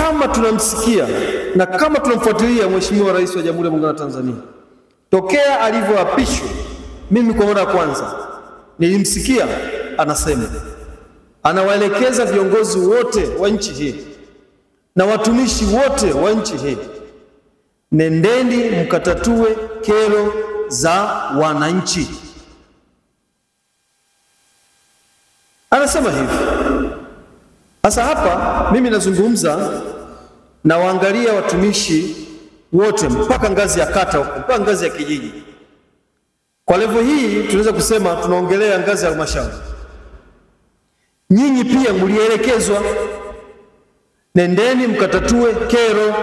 kama tunamsikia na kama tunamfuatilia Mheshimiwa Rais wa Jamhuri ya Muungano wa Tanzania tokea alivyoapishwa, mimi kwa mara ya kwanza nilimsikia anasema, anawaelekeza viongozi wote wa nchi hii na watumishi wote wa nchi hii, nendeni mkatatue kero za wananchi. Anasema hivi. Sasa hapa mimi nazungumza na waangalia watumishi wote mpaka ngazi ya kata, mpaka ngazi ya kijiji. Kwa level hii tunaweza kusema tunaongelea ngazi ya halmashauri. Nyinyi pia mlielekezwa, nendeni mkatatue kero.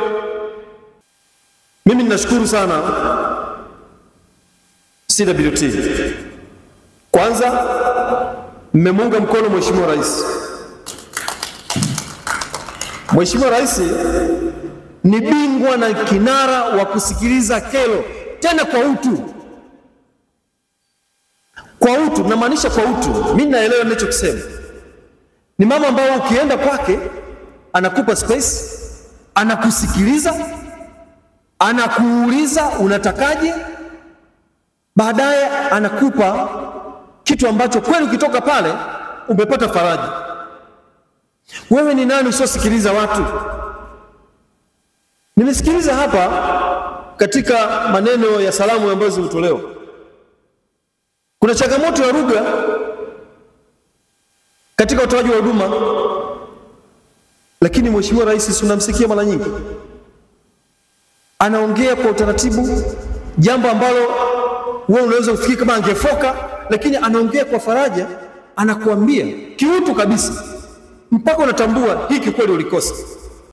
Mimi ninashukuru sana CWT. Kwanza mmemunga mkono Mheshimiwa Rais. Mheshimiwa Rais ni bingwa na kinara wa kusikiliza kero, tena kwa utu. Kwa utu, namaanisha kwa utu. Mimi naelewa ninachokisema. Ni mama ambao ukienda kwake anakupa space, anakusikiliza, anakuuliza unatakaje, baadaye anakupa kitu ambacho kweli ukitoka pale umepata faraja. Wewe ni nani usiosikiliza watu? Nimesikiliza hapa katika maneno ya salamu ambazo zilitolewa, kuna changamoto ya lugha katika utoaji wa huduma, lakini Mheshimiwa Rais tunamsikia mara nyingi anaongea kwa utaratibu, jambo ambalo wewe unaweza kufikiri kama angefoka, lakini anaongea kwa faraja, anakuambia kiutu kabisa, mpaka unatambua hiki kweli ulikosa.